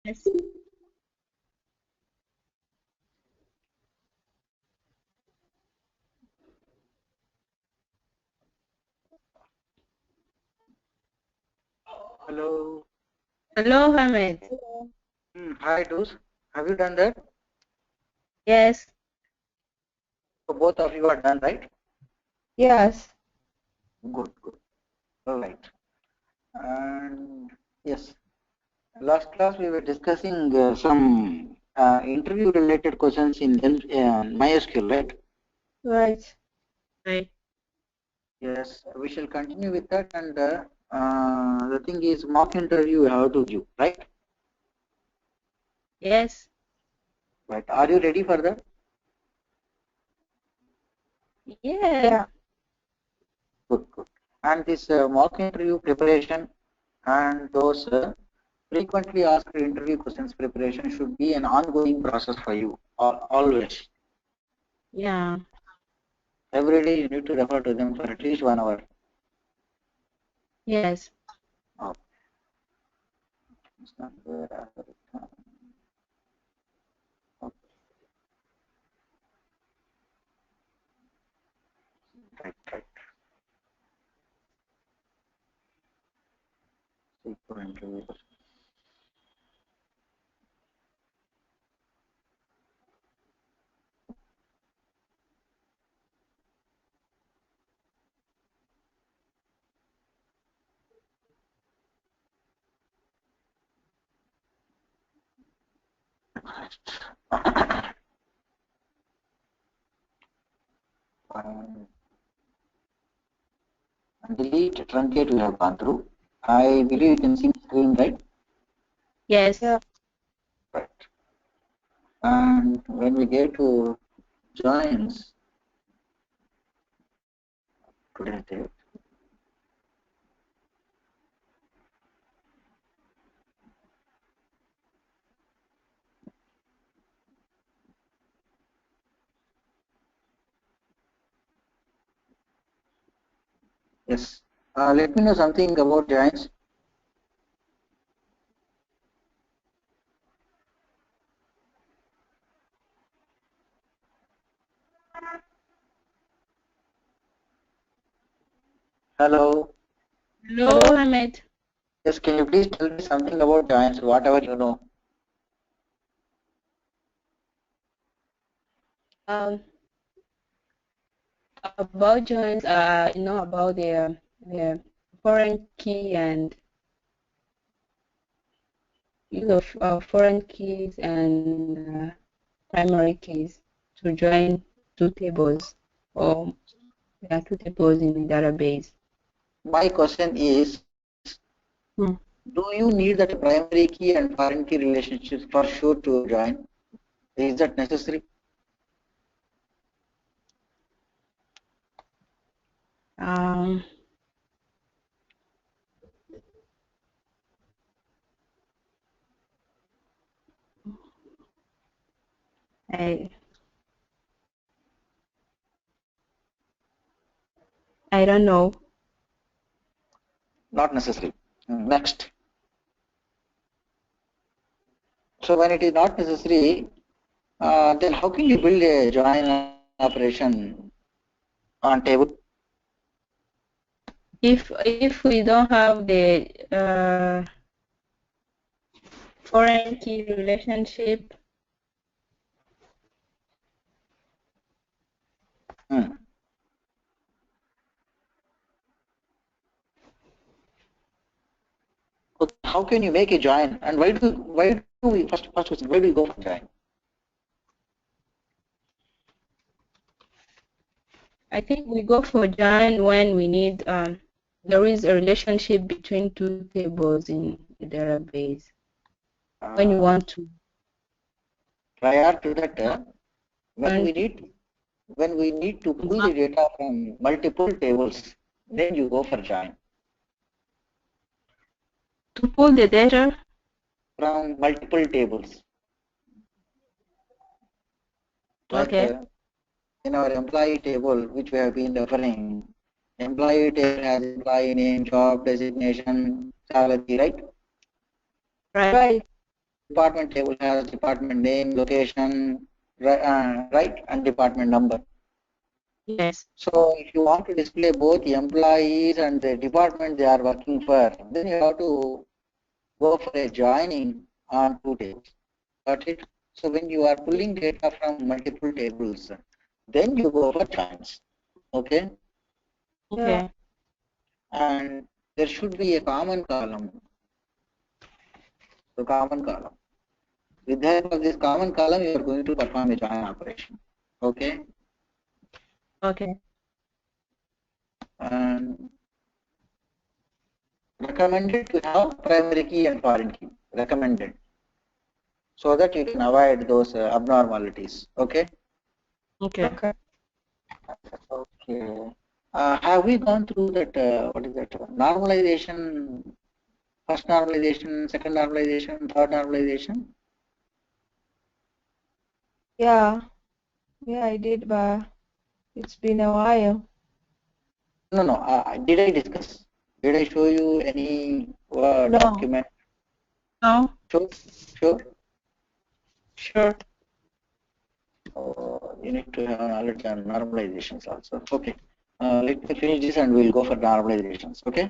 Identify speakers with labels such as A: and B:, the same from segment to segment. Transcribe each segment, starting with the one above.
A: Yes.
B: Hello.
A: Hello, Hamid.
B: Hi, Doos. Have you done that?
A: Yes.
B: So both of you are done, right?
A: Yes.
B: Good, good. All right. And yes, last class we were discussing some interview-related questions in MySQL, right?
A: Right. Right.
B: Yes, we shall continue with that. And the thing is, mock interview you have to give, right?
A: Yes.
B: Right. Are you ready for that?
A: Yeah.
B: Good, good. And this mock interview preparation and those frequently asked interview questions preparation should be an ongoing process for you, always.
A: Yeah.
B: Every day you need to refer to them for at least 1 hour.
A: Yes.
B: Oh, it's not where I have it. Okay, right, right. SQL interview questions. Um, delete, truncate we have gone through. I believe you can see the screen, right?
A: Yes. Yeah.
B: Right. And when we get to joins, today's date, yes. Let me know something about joins. Hello.
A: Hello, Hamid.
B: Yes, can you please tell me something about joins, whatever you know?
A: Um, about joins, about the foreign key and use of foreign keys and primary keys to join two tables, or there are two tables in a database.
B: My question is,
A: Hmm.
B: do you need that primary key and foreign key relationships for sure to join? Is that necessary?
A: Um, I I don't know.
B: Not necessary. Next. So when it is not necessary, then how can you build a join operation on table?
A: If we don't have the foreign key relationship,
B: Hmm. Okay, how can you make a join? And why do we first question, why do we go for join?
A: I think we go for join when we need there is a relationship between two tables in the database. When you
B: Uh,
A: want to
B: Prior to that, when
A: turn
B: we need when we need to pull the data from multiple tables, then you go for join.
A: to pull the data.
B: From multiple tables. Like
A: Okay.
B: in our employee table, which we have been referring, employee table has employee name, job designation, salary, right?
A: Right.
B: department table has department name, location, right, and department number.
A: Yes.
B: So if you want to display both the employees and the department they are working for, then you have to go for a joining on two tables. Got it? So when you are pulling data from multiple tables, then you go for joins. Okay?
A: Okay.
B: And there should be a common column. So common column. With the help of this common column, you are going to perform a join operation. Okay?
A: Okay.
B: And recommended to have primary key and foreign key. Recommended. So that you can avoid those abnormalities. Okay?
A: Okay. Okay.
B: Okay. Have we gone through that, what is that, normalization, first normalization, second normalization, third normalization?
C: Yeah, I did, but it's been a while.
B: No, no. Did I discuss? Did I show you any
C: No.
B: document?
A: No.
B: Sure, sure.
A: Sure.
B: You need to have knowledge on normalizations also. Okay. Let me finish this and we'll go for normalizations. Okay.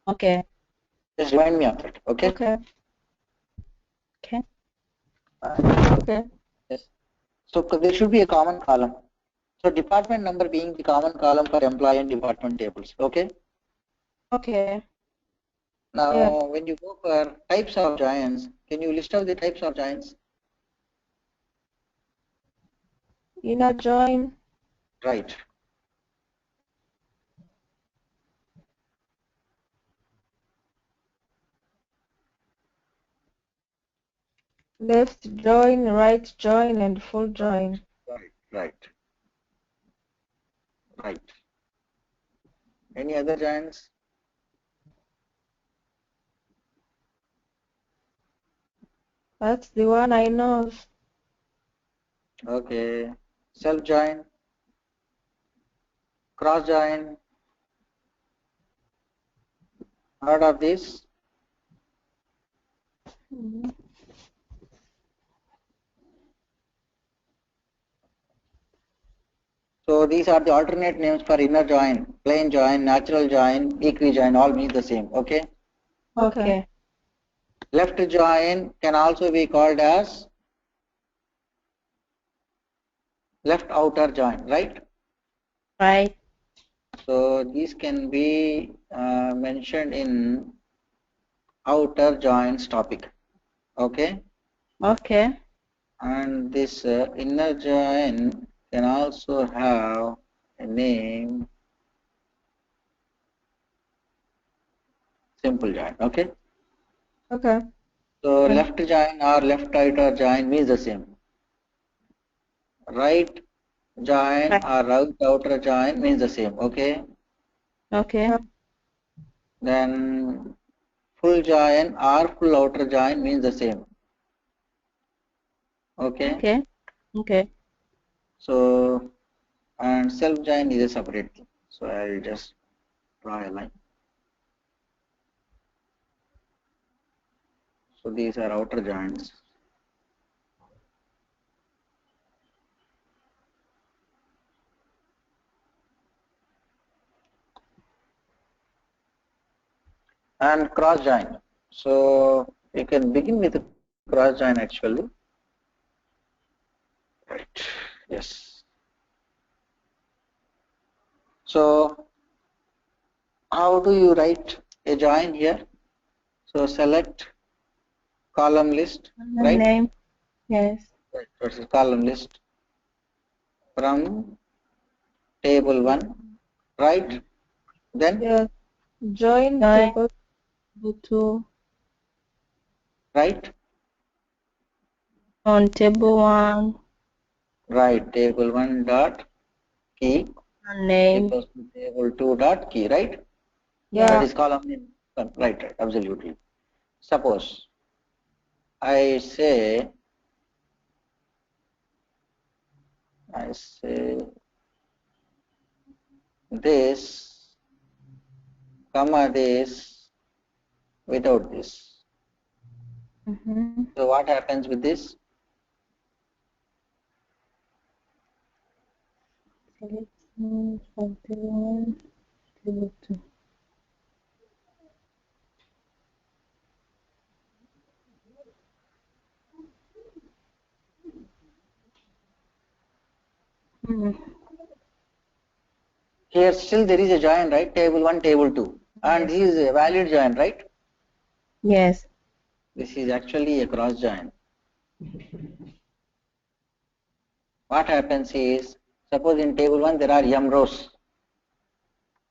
A: Okay.
B: Just remind me of that. Okay.
C: Okay.
A: Okay.
C: Okay.
B: Yes. So there should be a common column. So department number being the common column for employee and department tables. Okay.
C: Okay.
B: Now,
C: Yeah.
B: when you go for types of giants, can you list out the types of giants?
C: Inner join,
B: Right.
C: left join, right join, and full join.
B: Right. Right. Right. Any other giants?
C: That's the one I know.
B: Okay. Self join, cross join. Heard of this?
C: Mhm.
B: So these are the alternate names for inner join, plain join, natural join, equi join, all mean the same. Okay.
C: Okay.
B: Left join can also be called as left outer join, right?
A: Right.
B: So these can be mentioned in outer joins topic. Okay.
A: Okay.
B: And this inner join can also have a name, simple join. Okay.
C: Okay.
B: So
C: Okay.
B: left join or left outer join means the same. Right join
A: Right.
B: or right outer join means the same. Okay.
A: Okay.
C: Yeah.
B: Then full join or full outer join means the same. Okay.
A: Okay. Okay.
B: So and self join is a separate thing. So I'll just draw a line. So these are outer joins. And cross join. So you can begin with cross join actually. Right. Yes. So how do you write a join here? So select column list, right?
A: Name. Yes.
B: Right. Versus column list from table 1, right? Then,
C: Yeah. Join
A: Join
C: table 2.
B: right?
A: on table one
B: Right. Table 1 dot key
A: and name.
B: equals to table 2 dot key, right? That
C: Yeah.
B: is column name. Right, right, absolutely. Suppose I say this, comma this, without this. So what happens with this?
A: Select 41, table 2.
B: Here still there is a join, right? Table 1, table 2. And this is a valid join, right?
A: Yes.
B: This is actually a cross join. What happens is, suppose in table 1 there are m rows.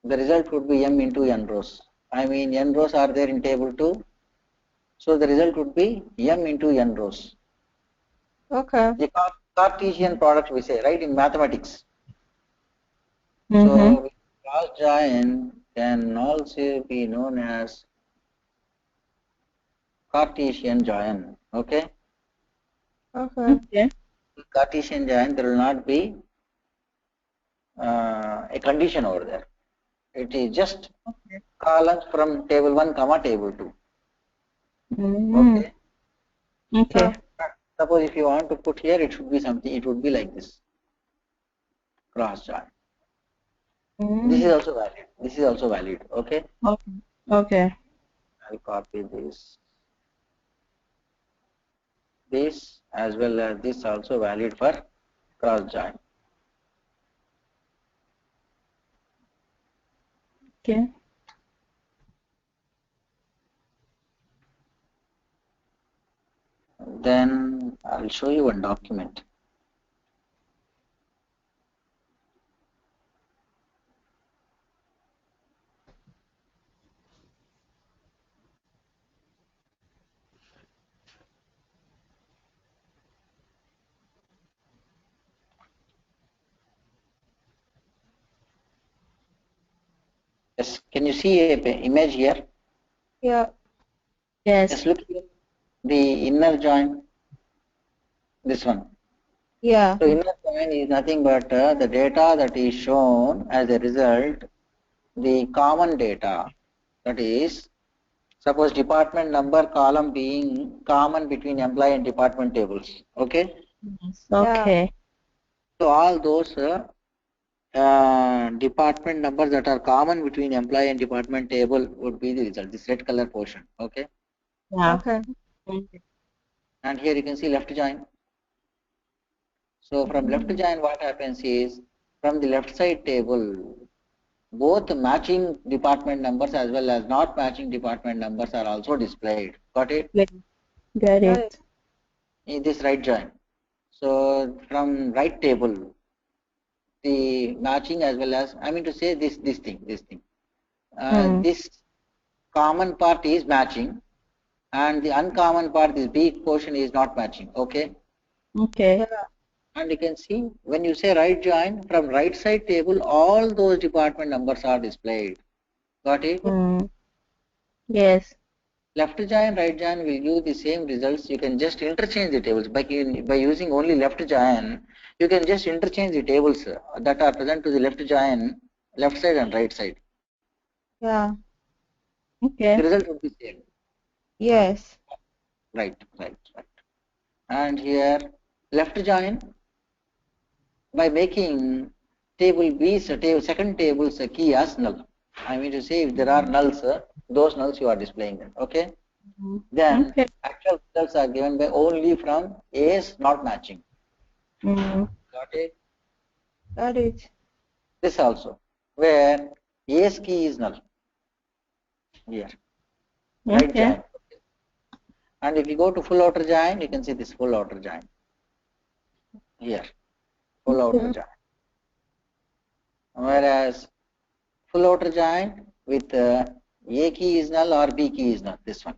B: The result would be m into n rows. I mean n rows are there in table 2. So the result would be m into n rows.
C: Okay.
B: The Cartesian product we say, right, in mathematics.
A: Mm-hmm.
B: So cross join can also be known as Cartesian join. Okay.
C: Okay.
A: Okay.
B: Cartesian join, there will not be a condition over there. It is just columns from table 1 comma table 2.
A: Mm-hmm.
B: Okay.
A: Okay.
B: Suppose if you want to put here, it should be something, it would be like this, cross join. This is also valid. This is also valid. Okay.
A: Okay. Okay.
B: I'll copy this. This as well as this also valid for cross join.
A: Okay.
B: Then I'll show you one document. Yes, can you see a image here?
C: Yeah.
A: Yes.
B: Just look here. The inner join, this one.
C: Yeah.
B: So inner join is nothing but the data that is shown as a result, the common data, that is, suppose department number column being common between employee and department tables. Okay.
A: Yes. Okay.
B: So all those department numbers that are common between employee and department table would be the result, this red color portion. Okay.
A: Yeah.
C: Okay.
B: And here you can see left join. So from left join, what happens is, from the left side table, both matching department numbers as well as not matching department numbers are also displayed. Got it?
A: Got
C: Got
A: it.
C: it.
B: In this right join. So from right table, the matching as well as, I mean to say this thing. This common part is matching, and the uncommon part, this B portion, is not matching. Okay.
A: Okay.
C: Yeah.
B: And you can see when you say right join, from right side table, all those department numbers are displayed. Got it?
A: Yes.
B: Left join, right join will give the same results. You can just interchange the tables by using only left join. You can just interchange the tables that are present to the left join, left side and right side.
C: Yeah.
A: Okay.
B: The result would be same.
C: Yes.
B: Right. And here left join, by making table B's second table's key as null. I mean to say, if there are nulls, those nulls you are displaying them. Okay. Then
A: Okay.
B: actual results are given by only from A's not matching. Got it?
C: Got it.
B: This also, where A's key is null. Here. Right
A: Okay.
B: join. And if you go to full outer join, you can see this full outer join. Here. Full outer join. Whereas full outer join with A key is null or B key is null. This one.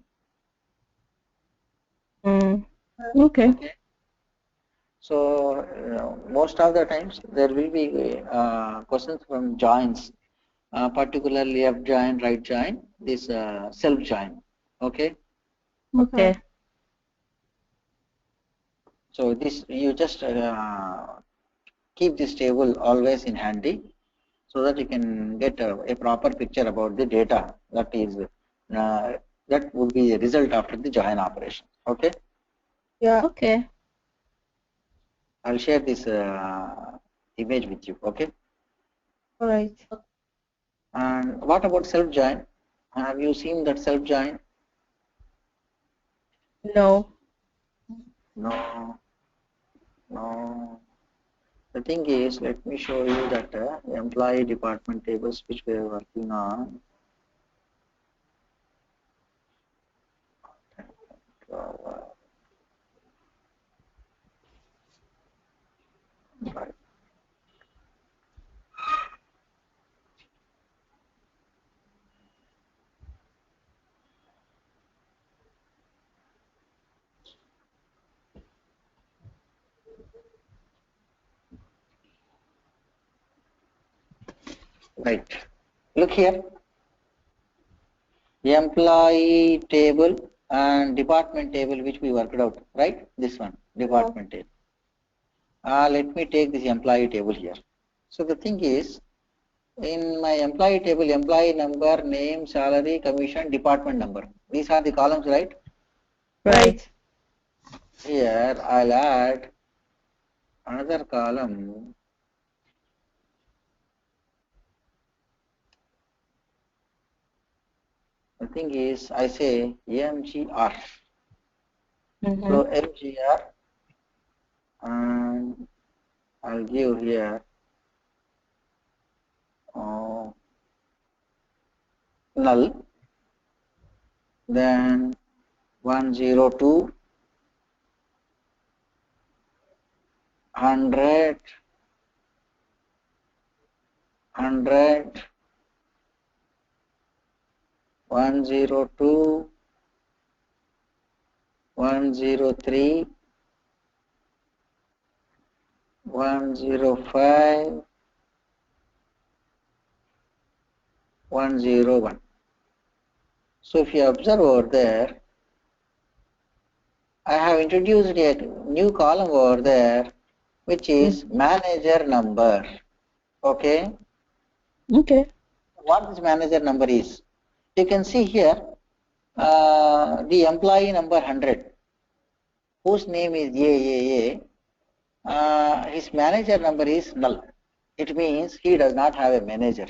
A: Okay.
B: So most of the times there will be questions from joins, particularly left join, right join, this self join. Okay.
A: Okay.
B: So this you just keep this table always in handy, so that you can get a proper picture about the data that is that would be the result after the join operation. Okay.
C: Yeah.
A: Okay.
B: I'll share this image with you. Okay.
C: All right.
B: And what about self join? Have you seen that self join?
A: No.
B: No. No. The thing is, let me show you that employee department tables which we are working on. Right. Right. Look here. Employee table and department table which we worked out. Right. This one. Department table. Let me take this employee table here. So the thing is, in my employee table, employee number, name, salary, commission, department number. These are the columns, right?
A: Right.
B: Here I'll add another column. The thing is, I say MGR. So MGR, and I'll give here null. Then 102, 100, 100, 102, 103, 105, 101. So if you observe over there, I have introduced a new column over there, which is manager number. Okay.
A: Okay.
B: What this manager number is? You can see here the employee number 100, whose name is AAA. His manager number is null. It means he does not have a manager,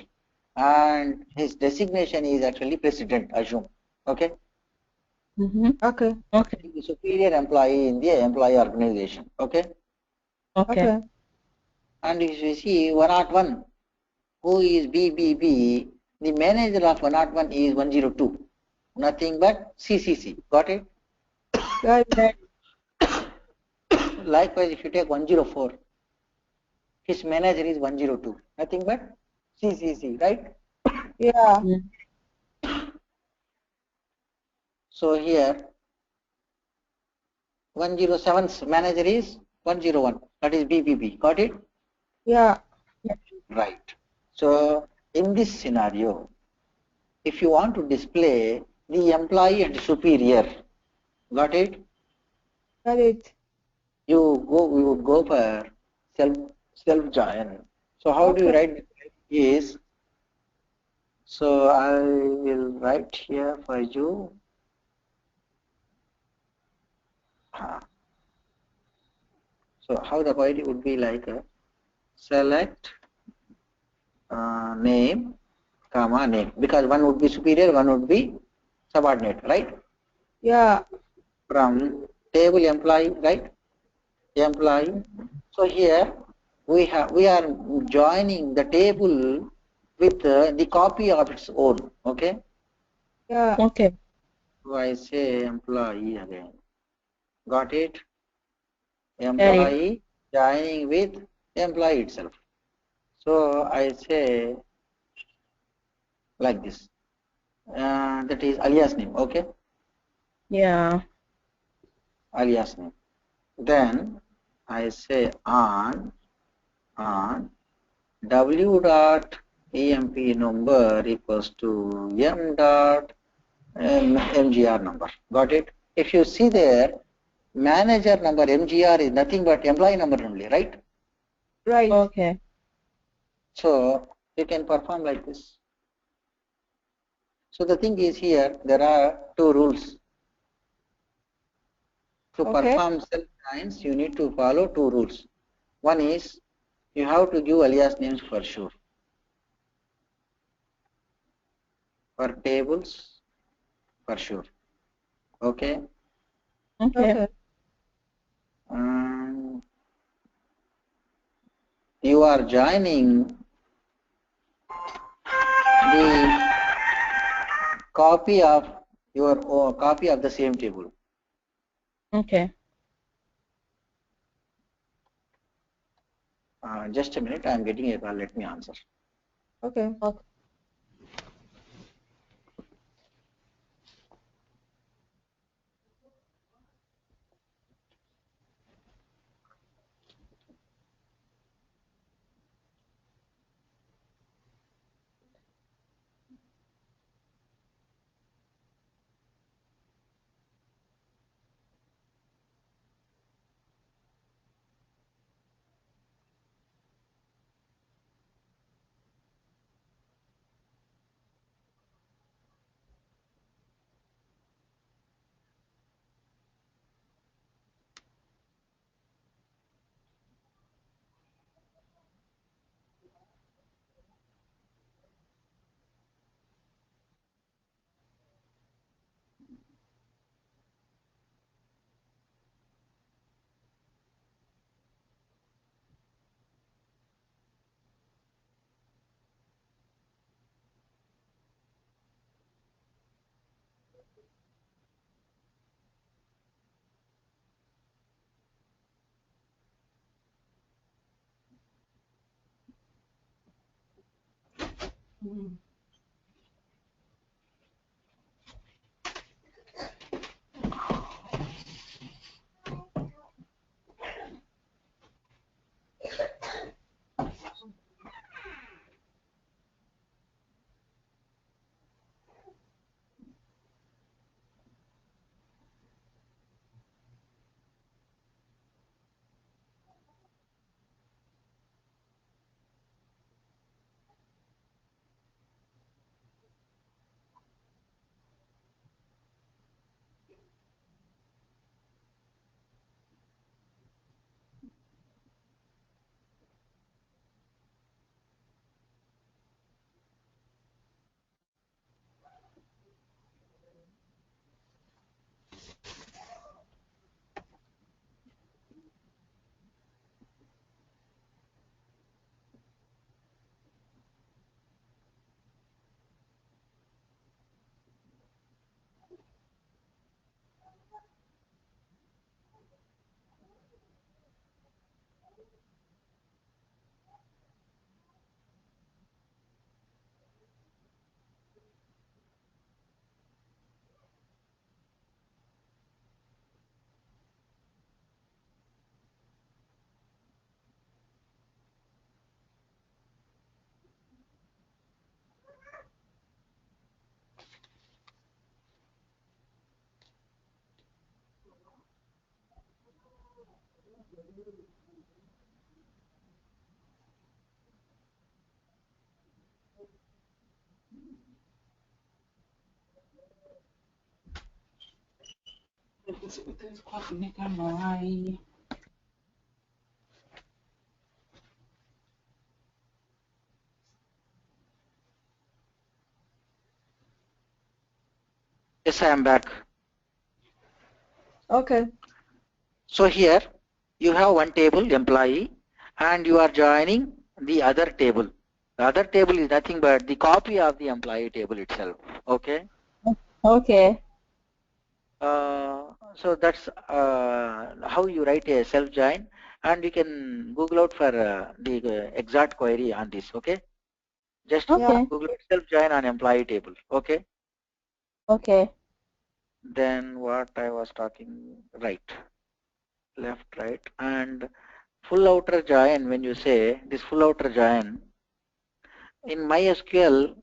B: and his designation is actually president. Assume. Okay.
C: Okay.
A: Okay.
B: The superior employee in the employee organization. Okay.
A: Okay.
B: And if you see 101, who is BBB, the manager of 101 is 102. Nothing but CCC. Got it?
C: Got it.
B: Likewise, if you take 104, his manager is 102. Nothing but CCC, right?
C: Yeah.
B: So here 107's manager is 101. That is BBB. Got it?
C: Yeah.
B: Right. So in this scenario, if you want to display the employee and superior, got it?
C: Got it.
B: We would go for self join. So how do you
C: Okay.
B: write is? So I will write here for you. So how the query would be like select name, comma name, because one would be superior, one would be subordinate, right?
C: Yeah.
B: From table employee, right? Employee. So here we are joining the table with the copy of its own. Okay.
C: Yeah.
A: Okay.
B: So I say employee again. Got it?
A: Yeah.
B: Employee joining with employee itself. So I say like this. That is alias name. Okay.
A: Yeah.
B: Alias name. Then I say on w dot emp number equals to m dot mgr number. Got it? If you see there, manager number mgr is nothing but employee number only, right?
C: Right.
A: Okay.
B: So you can perform like this. So the thing is here, there are two rules. To perform self joins, you need to follow two rules. One is you have to give alias names for sure. For tables, for sure. Okay.
C: Okay.
B: You are joining the copy of your copy of the same table.
C: Okay.
B: Just a minute, I am getting a call. Let me answer.
C: Okay.
B: Yes, I am back.
C: Okay.
B: So here you have one table, employee, and you are joining the other table. The other table is nothing but the copy of the employee table itself. Okay.
C: Okay.
B: So that's how you write a self join, and you can Google out for the exact query on this. Okay. Just
C: Okay.
B: Google out self join on employee table. Okay.
C: Okay.
B: Then what I was talking, right, left, right, and full outer join. When you say this full outer join in MySQL,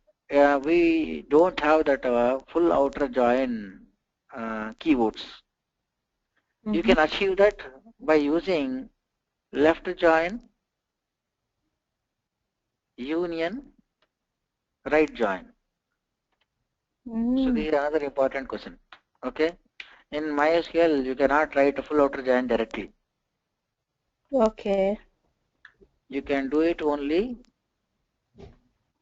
B: we don't have that full outer join keywords. You can achieve that by using left join, union, right join. So this is another important question. Okay. In MySQL, you cannot write a full outer join directly.
C: Okay.
B: You can do it only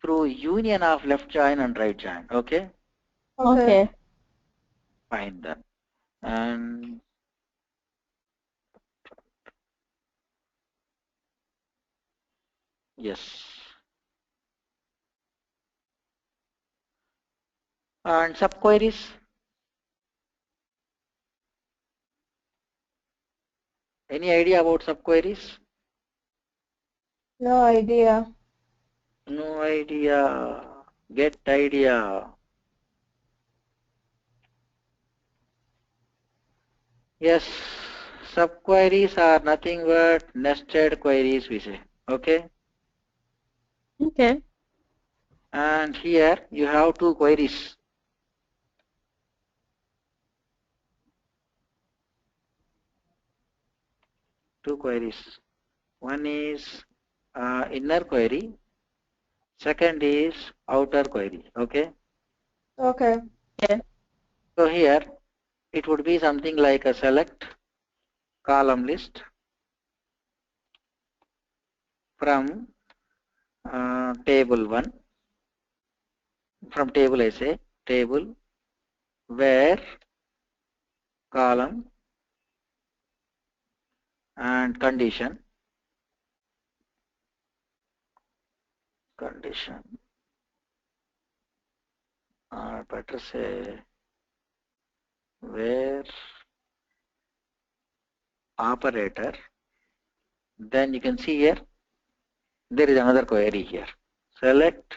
B: through union of left join and right join. Okay?
C: Okay.
B: Fine then. And yes. And subqueries. Any idea about subqueries?
C: No idea.
B: No idea. Get idea. Yes, subqueries are nothing but nested queries, we say. Okay?
C: Okay.
B: And here you have two queries. Two queries. One is inner query. Second is outer query. Okay?
C: Okay.
B: So here it would be something like a select column list from table 1. From table I say table where column and condition or better say where operator. Then you can see here there is another query here. Select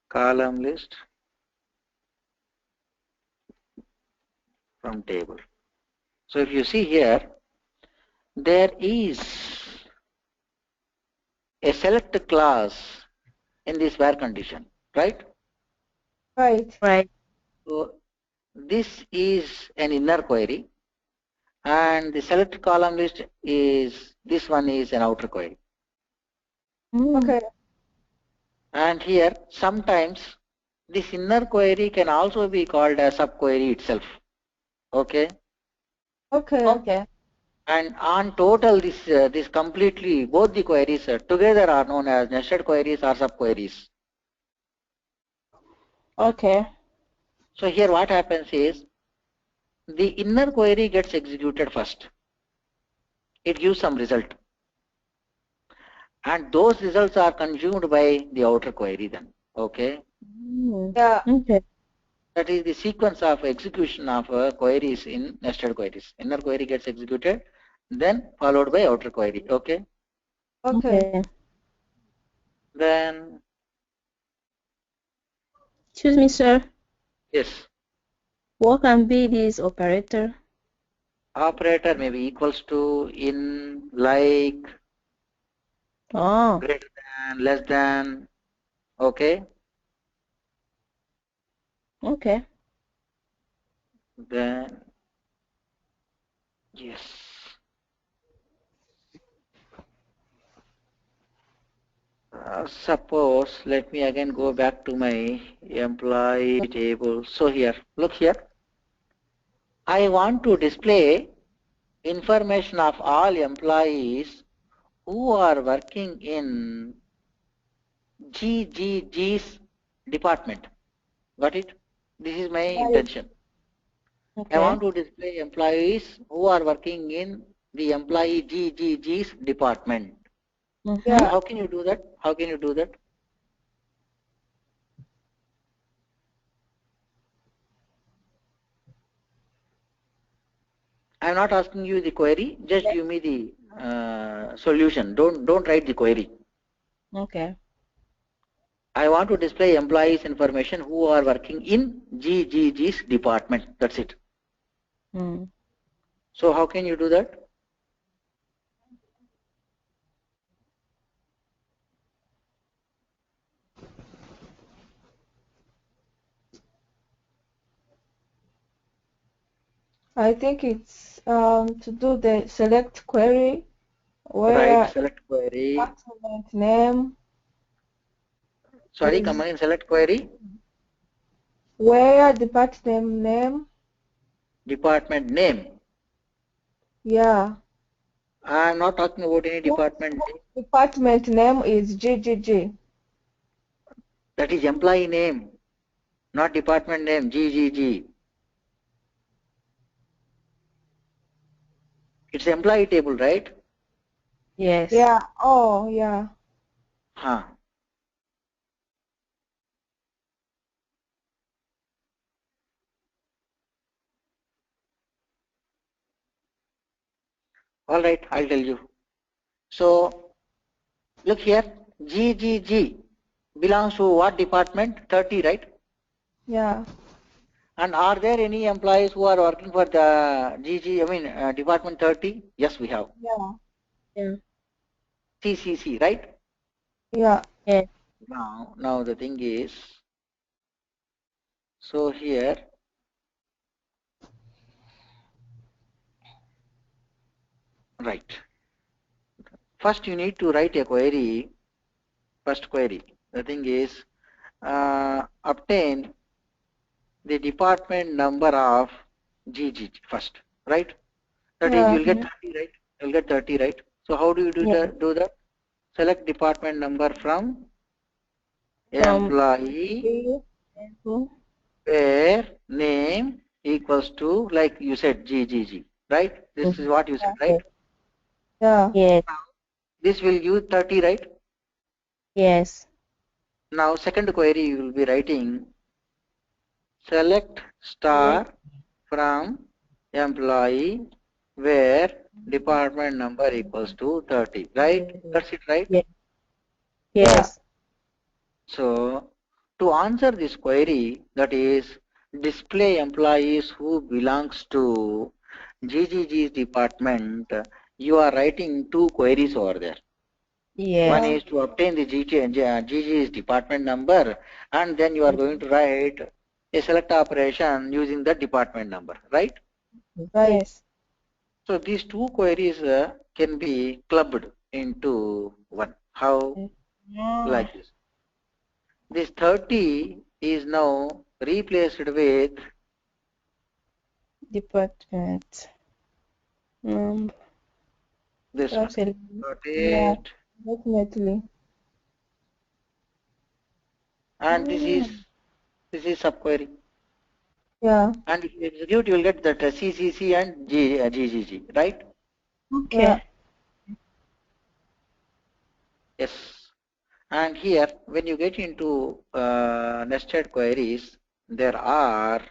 B: column list from table. So if you see here, there is a select class in this where condition, right?
C: Right.
B: So this is an inner query and the select column list is, this one is an outer query.
C: Okay.
B: And here sometimes this inner query can also be called a subquery itself. Okay.
C: Okay.
B: And on total, this completely both the queries together are known as nested queries or subqueries.
C: Okay.
B: So here what happens is the inner query gets executed first. It gives some result, and those results are consumed by the outer query then. Okay.
C: Yeah.
A: Okay.
B: That is the sequence of execution of queries in nested queries. Inner query gets executed, then followed by outer query. Okay.
C: Okay.
B: Then
A: Excuse me, sir.
B: yes,
A: What can be this operator?
B: operator may be equals to, in, like,
A: Oh,
B: greater than, less than. Okay.
A: okay.
B: Then yes. Suppose, let me again go back to my employee table. So here, look here. I want to display information of all employees who are working in GGG's department. Got it? This is my intention. I want to display employees who are working in the employee GGG's department.
C: Yeah.
B: How can you do that? How can you do that? I'm not asking you the query. Just give me the solution. Don't write the query.
A: Okay.
B: I want to display employees information who are working in GGG's department. That's it. So how can you do that?
C: I think it's to do the select query
B: Right,
C: where
B: select query.
C: department name
B: Sorry,
C: is
B: select query.
C: where department name
B: department name.
C: Yeah.
B: I'm not talking about any department name.
C: Department name is GGG.
B: That is employee name, not department name, GGG. It's employee table, right?
A: Yes.
C: Yeah. Oh, yeah.
B: Huh. All right, I'll tell you. So look here, GGG belongs to what department? 30, right?
C: Yeah.
B: And are there any employees who are working for the department 30? Yes, we have.
C: Yeah.
A: Yeah.
B: CCC, right?
C: Yeah.
A: Yes.
B: Now the thing is, so here, right. First you need to write a query. First query. The thing is, obtain the department number of GGG first, right? That is,
C: Yeah.
B: you'll get 30, right? You'll get 30, right? So how do you do
A: Yes.
B: that? Do that? Select department number from
A: From
B: employee
C: B.
A: who?
B: where name equals to, like you said, GGG, right? This is what you said,
C: Yeah.
B: right?
A: Yes.
C: Yeah.
A: Yes.
B: This will give 30, right?
A: Yes.
B: Now, second query you will be writing select
A: Yes.
B: star from employee where department number equals to 30, right? That's it, right?
A: Yes.
C: Yeah.
A: Yes.
B: So, to answer this query, that is display employees who belongs to GGG's department, you are writing two queries over there. One
A: Yes.
C: Yeah.
B: is to obtain the GGG's department number, and then you are going to write a select operation using the department number, right?
C: Right.
A: Yes.
B: So these two queries can be clubbed into one. How?
A: Ah,
B: Like this. This 30 is now replaced with
A: department.
B: this one.
A: That's a
B: Got
C: Yeah.
B: it?
C: Definitely.
B: And
A: mm,
B: this is subquery.
C: Yeah.
B: And if you execute, you will get that CCC and GGG, right?
C: Yeah.
A: okay.
B: Yes. And here, when you get into nested queries, there are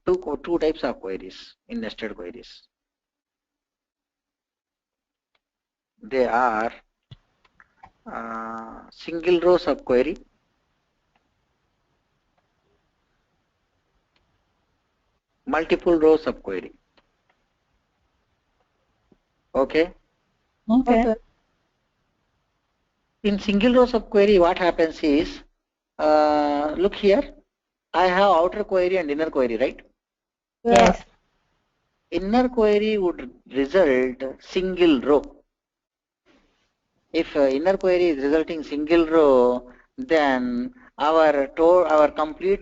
B: two types of queries in nested queries. They are single row subquery, multiple row subquery. Okay.
A: Okay.
C: Okay.
B: In single row subquery, what happens is, look here, I have outer query and inner query, right?
C: Yeah.
A: Yes.
B: Inner query would result single row. If inner query is resulting single row, then our complete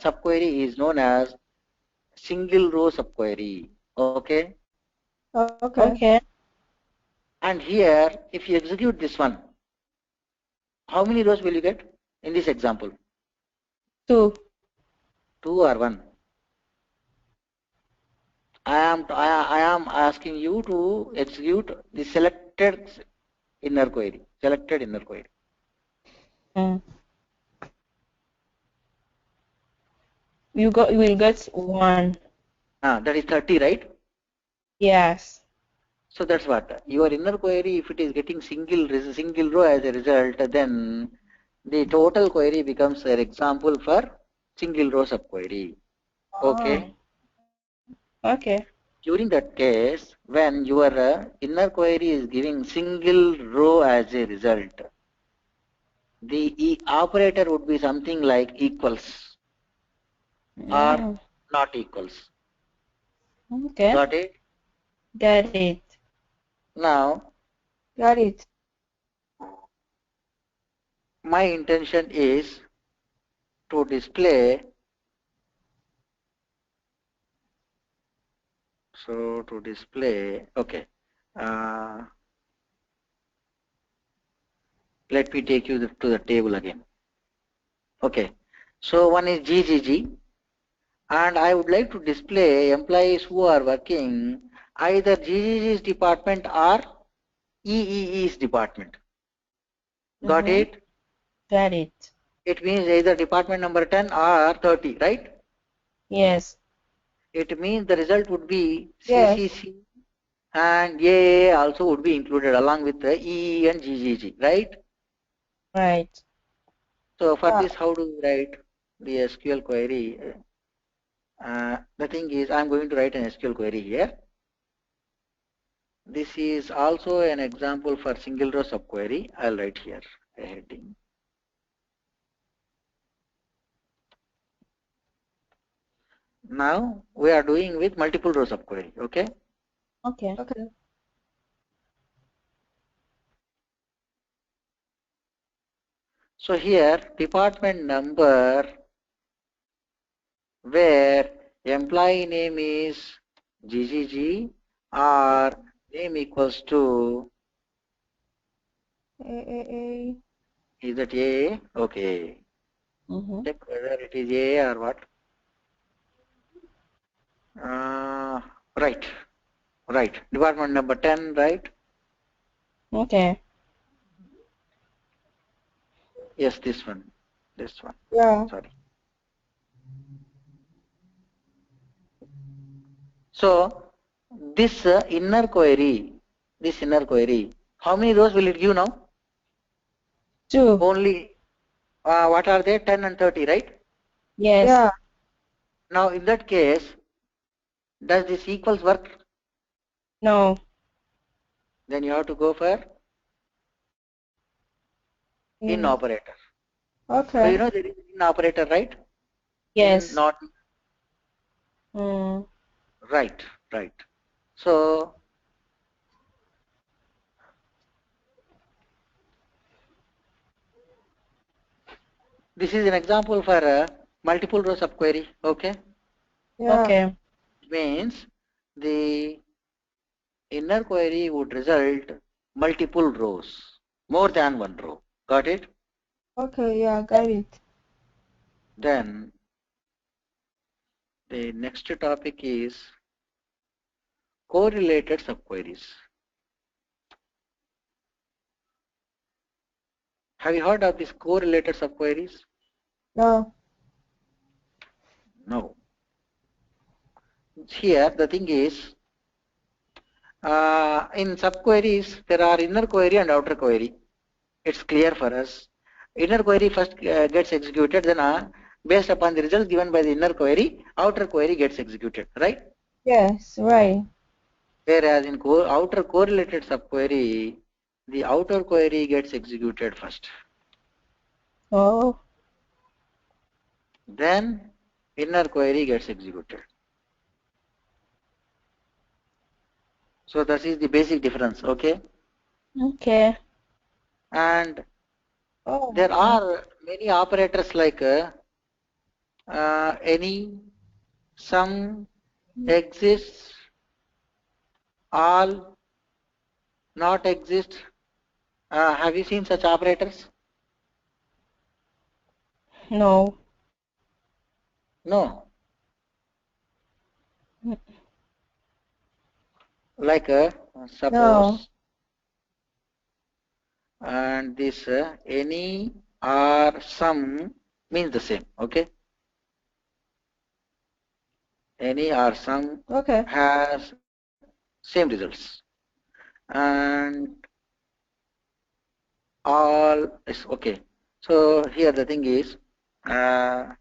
B: subquery is known as single row subquery. Okay.
C: Okay.
A: Okay.
B: And here, if you execute this one, how many rows will you get in this example?
A: Two.
B: Two or one? I am asking you to execute the selected inner query. Selected inner query.
A: Mm. You will get one.
B: That is 30, right?
A: Yes.
B: So that's what your inner query. If it is getting single row as a result, then the total query becomes an example for single row subquery.
A: Oh.
B: Okay.
A: Okay.
B: During that case, when your inner query is giving single row as a result, the operator would be something like equals or
A: Oh.
B: not equals.
A: Okay.
B: Got it?
A: Got it.
B: Now,
C: Got it.
B: my intention is to display So to display, okay. Let me take you to the table again. Okay. So one is GGG, and I would like to display employees who are working either GGG's department or EEE's department. Got it?
C: Got it.
B: It means either department number 10 or 30, right?
C: Yes.
B: It means the result would be
C: Yes.
B: CCC and AA also would be included along with the EE and GGG, right?
C: Right.
B: So for this, how do we write the SQL query? The thing is, I'm going to write an SQL query here. This is also an example for single row subquery. I'll write here a heading. Now we are doing with multiple row subquery. Okay.
C: Okay.
A: Okay.
B: So here department number where employee name is GGG or name equals to
C: A.
B: is that A? Okay. Check whether it is A or what. Right. Right. Department number 10, right?
C: Okay.
B: Yes, this one. This one.
C: Yeah.
B: Sorry. So this inner query, how many rows will it give now?
C: 2.
B: Only what are they? 10 and 30, right?
C: Yes. Yeah.
B: Now in that case, does this equals work?
C: No.
B: Then you have to go for in operator.
C: Okay.
B: So you know there is in operator, right?
C: Yes.
B: In not. Right, right. So this is an example for a multiple row subquery. Okay.
C: Yeah. Okay.
B: Means the inner query would result multiple rows, more than one row. Got it?
C: Okay, yeah, got it.
B: Then the next topic is correlated subqueries. Have you heard of these correlated subqueries?
C: No.
B: No. Here the thing is, in subqueries there are inner query and outer query. It's clear for us. Inner query first gets executed, then based upon the results given by the inner query, outer query gets executed, right?
C: Yes, right.
B: Whereas in outer correlated subquery, the outer query gets executed first.
C: Oh.
B: Then inner query gets executed. So that is the basic difference, okay?
C: Okay.
B: And there are many operators like any, some, exists, all, not exist. Have you seen such operators?
C: No.
B: No. Like suppose, and this any or some means the same, okay? Any or some has same results, and all is okay. So here the thing is, again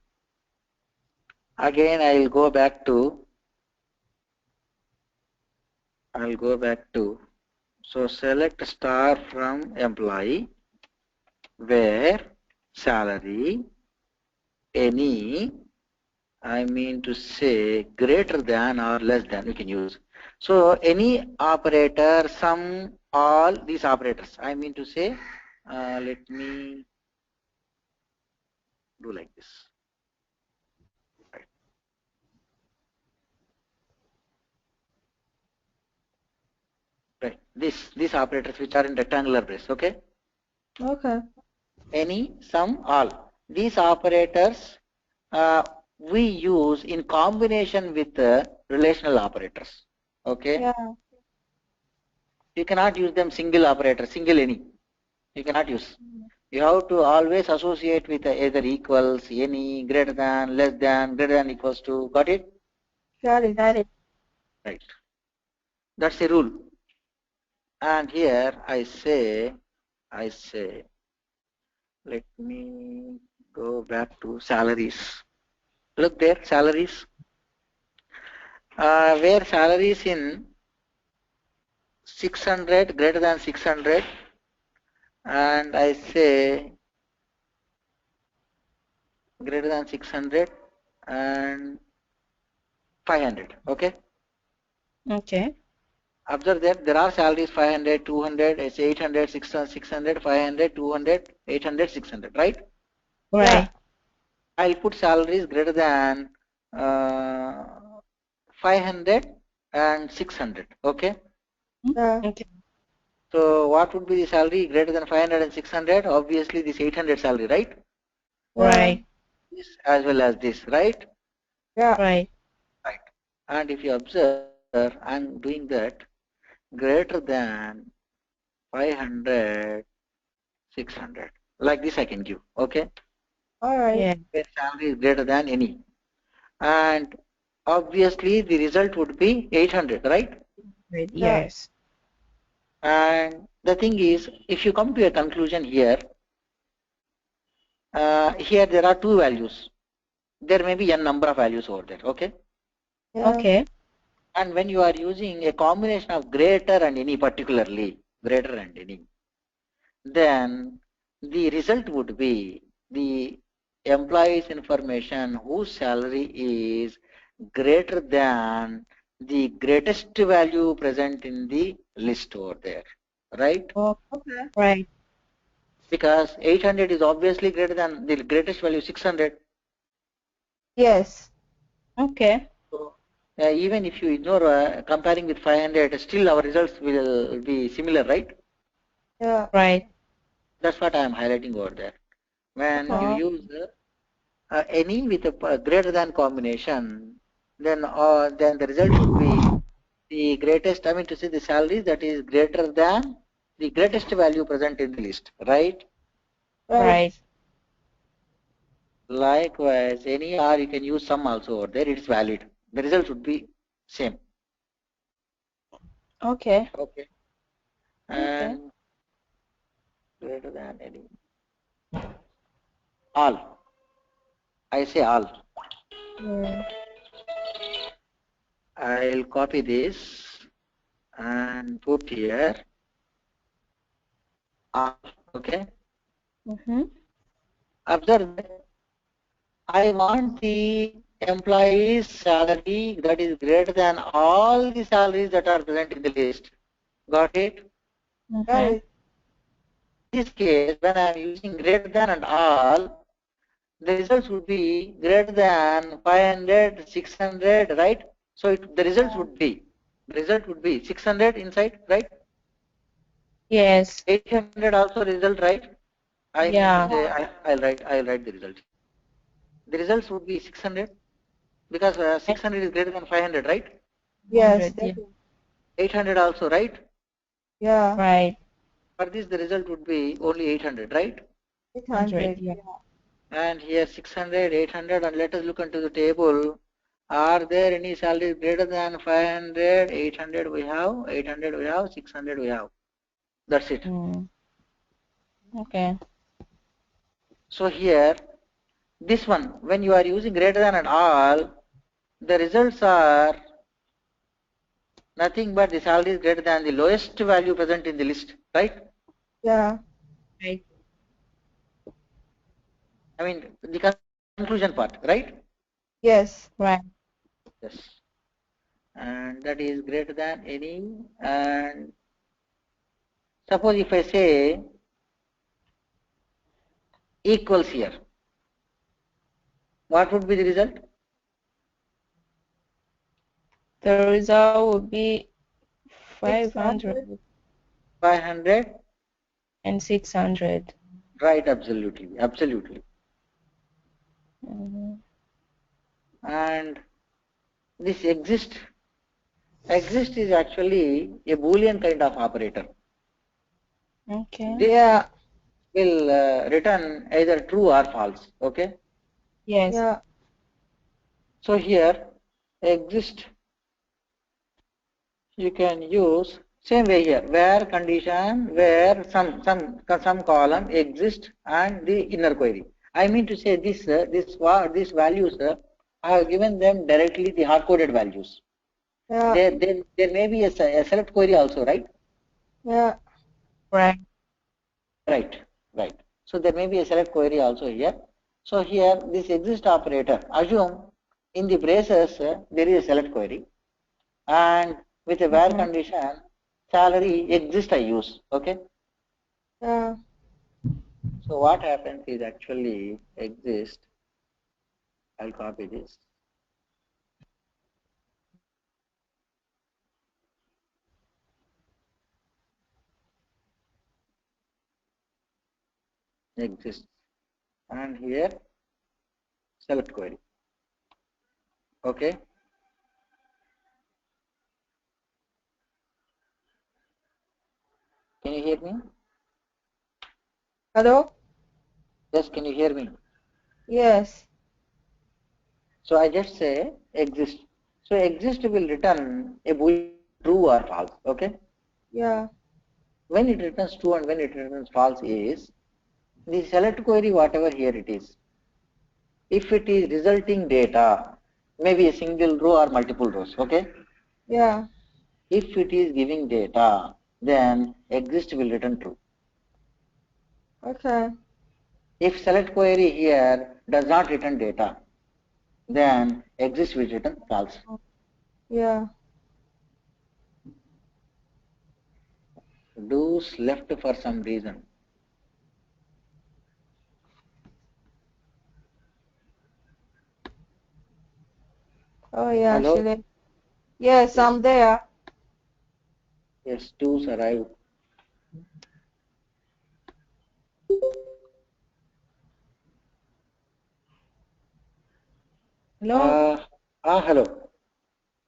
B: I'll go back to, so select star from employee where salary any, I mean to say greater than or less than you can use. So any operator, some, all these operators, I mean to say, let me do like this. Right. these operators which are in rectangular brace, okay?
C: Okay.
B: Any, some, all. These operators we use in combination with relational operators, okay?
C: Yeah.
B: You cannot use them single operator, single any. You cannot use. You have to always associate with either equals, any, greater than, less than, greater than, equals to. Got it?
C: Got it.
A: Got it.
B: Right. That's the rule. And here I say, let me go back to salaries. Look there, salaries. Where salaries in 600, greater than 600, and I say greater than 600 and 500, okay?
A: Okay.
B: Observe that there are salaries 500, 200, it's 800, 600, 500, 200, 800, 600, right?
A: Right.
B: I'll put salaries greater than 500 and 600, okay?
C: Yeah.
A: Okay.
B: So what would be the salary greater than 500 and 600? Obviously this 800 salary, right?
A: Right.
B: This as well as this, right?
C: Yeah.
A: Right.
B: Right. And if you observe, I'm doing that greater than 500, 600. Like this I can give, okay?
C: All right.
A: Yeah.
B: Where salary is greater than any. And obviously the result would be 800, right?
A: Right.
C: Yeah.
A: Yes.
B: And the thing is, if you come to a conclusion here, here there are two values. There may be n number of values over there, okay?
C: Yeah.
A: Okay.
B: And when you are using a combination of greater and any, particularly greater and any, then the result would be the employee's information whose salary is greater than the greatest value present in the list over there, right?
A: Oh,
C: Okay.
A: right.
B: Because 800 is obviously greater than the greatest value 600.
C: Yes.
A: Okay.
B: So even if you ignore comparing with 500, still our results will be similar, right?
C: Yeah.
A: Right.
B: That's what I am highlighting over there. When
C: Okay.
B: you
A: Oh,
B: use any with a greater than combination, then the result would be the greatest, I mean to say the salary that is greater than the greatest value present in the list, right?
C: Right.
A: right.
B: Likewise, any or you can use some also over there, it's valid. The result would be same.
A: Okay.
B: Okay.
A: Okay.
B: And greater than any. All. I say all.
C: Yeah.
B: I'll copy this and put here all. Okay.
A: Mm-hmm.
B: Observe that I want the employee's salary that is greater than all the salaries that are present in the list. Got it?
C: Got
A: Okay.
C: it.
B: In this case, when I am using greater than and all, the results would be greater than 500, 600, right? So the result would be 600 inside, right?
A: Yes.
B: 800 also result, right? I mean to
A: Yeah.
B: say, I'll write the result. The results would be 600 because 600 is greater than 500, right?
C: Yes.
A: 100. Yeah.
C: Definitely.
B: 800 also, right?
C: Yeah.
A: Right.
B: For this, the result would be only 800, right?
A: 100.
C: 800.
A: Yeah.
C: Yeah.
B: And here 600, 800, and let us look into the table. Are there any salaries greater than 500, 800 we have, 800 we have, 600 we have. That's it.
A: Mm. Okay.
B: So here, this one, when you are using greater than and all, the results are nothing but the salary is greater than the lowest value present in the list, right?
C: Yeah.
A: Right.
B: I mean, the conclusion part, right?
C: Yes.
A: Right.
B: Yes. And that is greater than any. And suppose if I say equals here, what would be the result?
A: The result would be
C: 600.
A: 500.
B: 500
C: and 600.
B: Right, absolutely, absolutely. And this exist is actually a Boolean kind of operator.
C: Okay.
B: This
C: Yeah.
B: will return either true or false. Okay.
C: Yes. Yeah.
B: So here exist you can use same way here where condition where some column exists and the inner query. I mean to say this values I have given them directly the hard coded values.
C: Yeah.
B: There may be a select query also, right?
C: Yeah. Right.
B: Right. So there may be a select query also here. So here this exist operator, assume in the braces there is a select query and with a where condition salary exist I use. Okay.
C: Yeah.
B: So what happens is actually exist. I'll copy this. Exists and here select query. Okay. Can you hear me?
C: Hello?
B: Yes, can you hear me?
C: Yes.
B: So I just say exist. So exist will return a boolean true or false. Okay.
C: Yeah.
B: When it returns true and when it returns false is the select query whatever here it is. If it is resulting data, maybe a single row or multiple rows. Okay.
C: Yeah.
B: If it is giving data, then exist will return true.
C: Okay.
B: If select query here does not return data, then exist will return false.
C: Yeah.
B: Do's left for some reason.
C: Oh yeah,
B: Hello?
C: actually. Yes,
B: Yes.
C: I'm there.
B: Yes, do's arrive.
C: Hello?
B: Hello.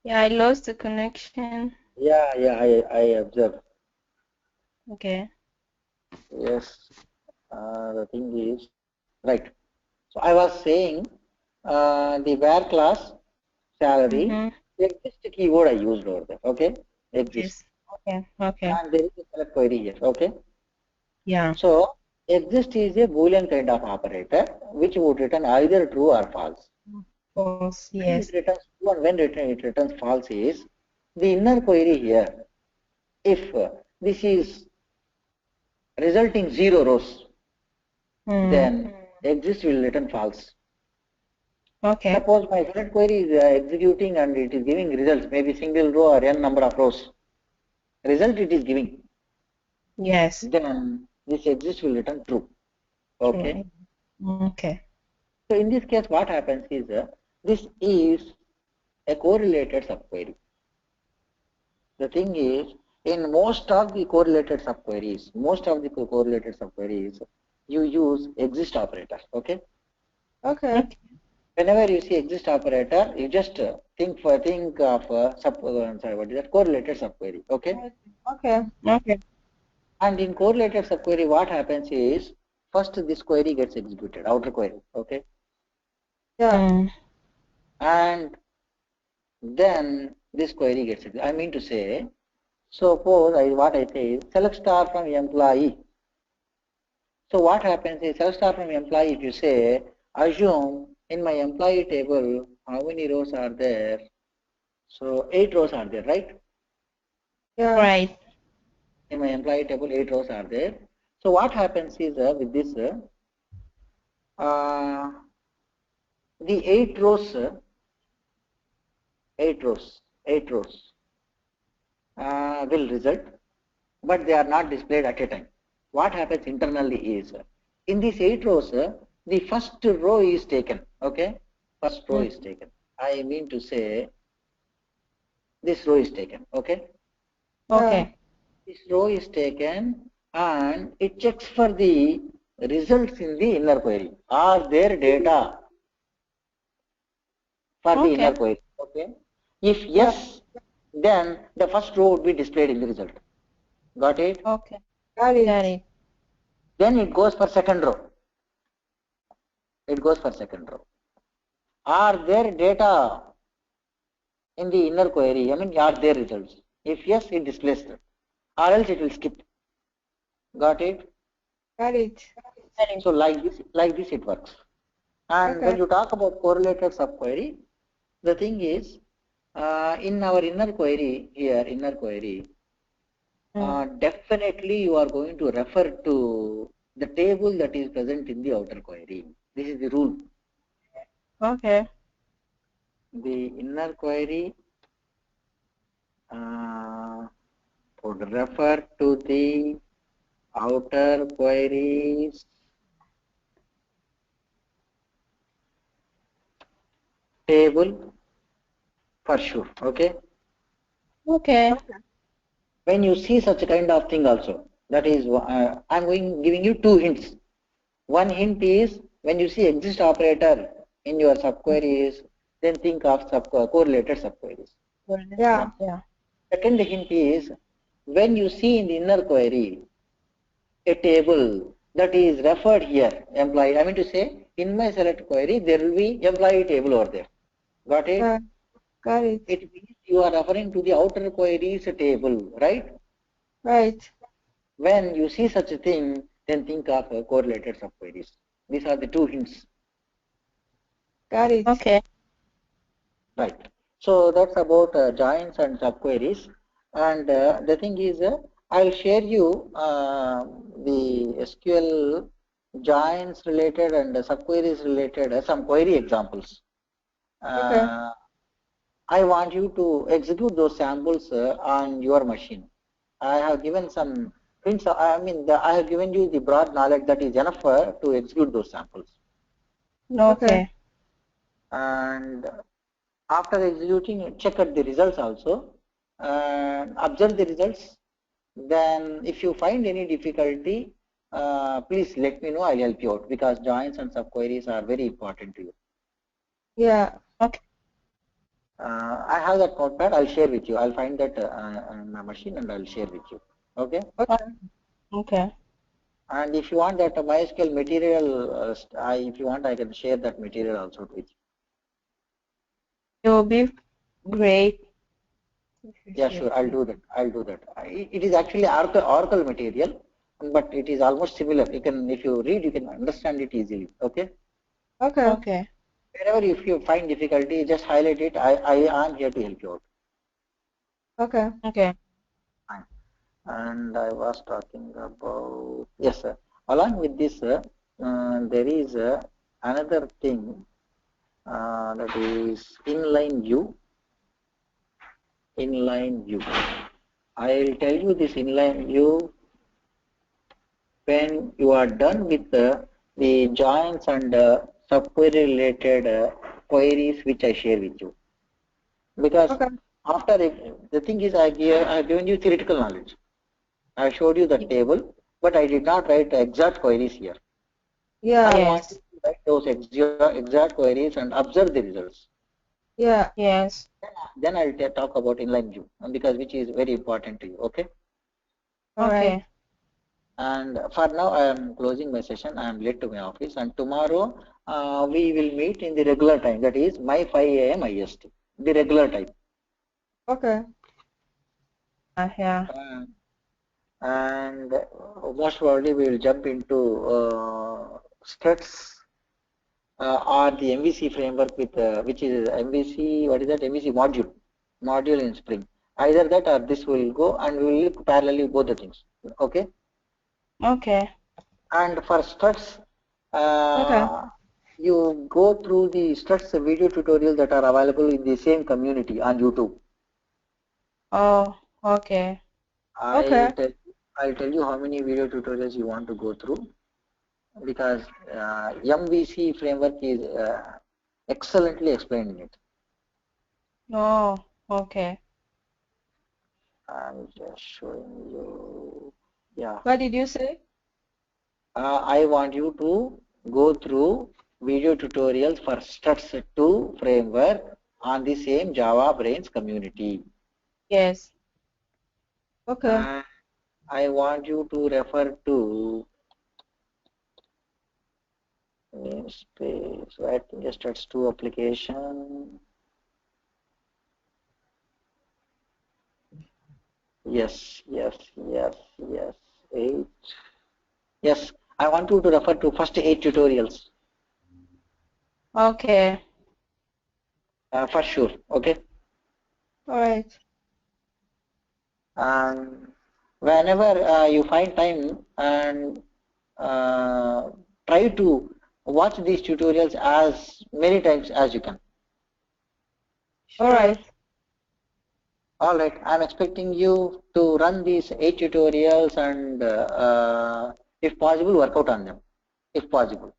C: Yeah, I lost the connection.
B: I observe.
C: Okay.
B: Yes. The thing is, right. So I was saying the where class salary exist keyword I used over there. Okay, exist.
C: Yes. Okay. Okay.
B: And there is a select query here. Okay.
C: Yeah.
B: So exist is a Boolean kind of operator which would return either true or false.
C: False.
B: When
C: Yes.
B: it returns true and when it returns false is the inner query here. If this is resulting zero rows, then exist will return false.
C: Okay.
B: Suppose my select query is executing and it is giving results, maybe single row or n number of rows. Result it is giving.
C: Yes.
B: Then this exist will return true. Okay.
C: True. Okay.
B: So in this case, what happens is this is a correlated subquery. The thing is, in most of the correlated subqueries, you use exist operator. Okay.
C: Okay.
B: Whenever you see exist operator, you just think of sorry, what is that? Correlated subquery. Okay.
C: Okay. Okay.
B: And in correlated subquery, what happens is first this query gets executed, outer query. Okay.
C: Yeah.
B: And then this query gets executed. I mean to say, suppose what I say is select star from employee. So what happens is select star from employee, if you say, assume in my employee table, how many rows are there? So 8 rows are there, right?
C: Yeah. Right.
B: In my employee table, 8 rows are there. So what happens is with this, the 8 rows will result, but they are not displayed at a time. What happens internally is, in these 8 rows, the first row is taken. Okay, first row is taken. I mean to say, this row is taken. Okay.
C: Okay.
B: This row is taken and it checks for the results in the inner query. Are there data for the inner
A: Okay.
B: query? Okay. If yes, then the first row would be displayed in the result. Got it?
A: Okay.
C: Got it.
A: Got it.
B: Then it goes for second row. It goes for second row. Are there data in the inner query? I mean, are there results? If yes, it displays them, or else it will skip. Got it?
C: Got it.
A: Got it.
B: So like this it works. And
C: Okay.
B: when you talk about correlated subquery, the thing is, in our inner query here, definitely you are going to refer to the table that is present in the outer query. This is the rule.
A: Okay.
B: The inner query would refer to the outer queries table for sure. Okay.
A: Okay.
B: When you see such a kind of thing also, that is, I'm giving you two hints. One hint is when you see exist operator in your subqueries, then think of correlated subqueries.
C: Yeah.
A: Yeah.
B: Second hint is when you see in the inner query a table that is referred here, employee. I mean to say, in my select query, there will be employee table over there. Got it?
C: Yeah. Got it.
B: It means you are referring to the outer queries table, right?
C: Right.
B: When you see such a thing, then think of correlated subqueries. These are the two hints.
C: Got it.
A: Okay.
B: Right. So that's about joins and subqueries. And the thing is, I'll share you the SQL joins related and subqueries related some query examples.
C: Okay.
B: I want you to execute those samples on your machine. I have given some hints. I mean, I have given you the broad knowledge that is enough to execute those samples.
A: Okay.
B: And after executing, check at the results also, observe the results. Then if you find any difficulty, please let me know, I'll help you out, because joins and subqueries are very important to you.
C: Yeah.
A: Okay.
B: I have that notepad, I'll share with you. I'll find that on my machine and I'll share with you. Okay?
C: Okay.
A: Okay.
B: And if you want that MySQL material, if you want, I can share that material also with you.
A: It will be great.
B: Yeah, sure. I'll do that. I'll do that. It is actually Oracle material, but it is almost similar. You can, if you read, you can understand it easily. Okay.
C: Okay.
A: Okay.
B: Wherever if you find difficulty, just highlight it. I am here to help you out.
C: Okay.
A: Okay.
B: Fine. And I was talking about, yes, sir. Along with this, there is another thing that is inline view. Inline view. I'll tell you this inline view when you are done with the joins and subquery related queries which I share with you. Because
C: Okay.
B: after the thing is, I have given you theoretical knowledge. I showed you the table, but I did not write exact queries here.
C: Yeah.
B: I want
A: Yes.
B: you to write those exact queries and observe the results.
C: Yeah.
A: Yes.
B: Then I'll talk about inline view, because which is very important to you. Okay.
C: All right.
A: Okay.
B: And for now, I am closing my session. I am late to my office, and tomorrow we will meet in the regular time. That is my 5 a.m. IST, the regular time.
C: Okay.
A: Yeah.
B: And most probably we will jump into struts or the MVC framework with which is MVC. What is that? MVC module in Spring. Either that or this will go, and we will parallelly both the things. Okay.
A: Okay.
B: And for struts,
C: Okay.
B: you go through the struts video tutorial that are available in the same community on YouTube.
A: Oh, okay.
C: Okay.
B: I'll tell you how many video tutorials you want to go through, because MVC framework is excellently explained in it.
A: Oh, okay.
B: I'm just showing you. Yeah.
C: What did you say?
B: I want you to go through video tutorials for Struts 2 framework on the same Java Brains community.
A: Yes.
C: Okay.
B: I want you to refer to namespace. I think it Struts 2 application. Yes, yes, yes, yes. 8. Yes, I want you to refer to first 8 tutorials
A: Okay.
B: for sure. Okay.
C: All right.
B: And whenever you find time and uh, try to watch these tutorials as many times as you can.
C: All
A: Sure.
C: right.
B: All right, I'm expecting you to run these 8 tutorials and if possible work out on them if possible.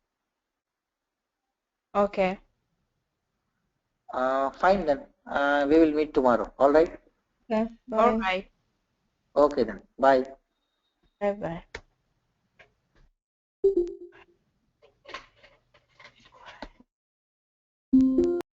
A: Okay.
B: Fine then, we will meet tomorrow. All right.
C: Okay.
A: All
C: Bye.
A: right.
B: Okay then, bye.
A: Bye bye.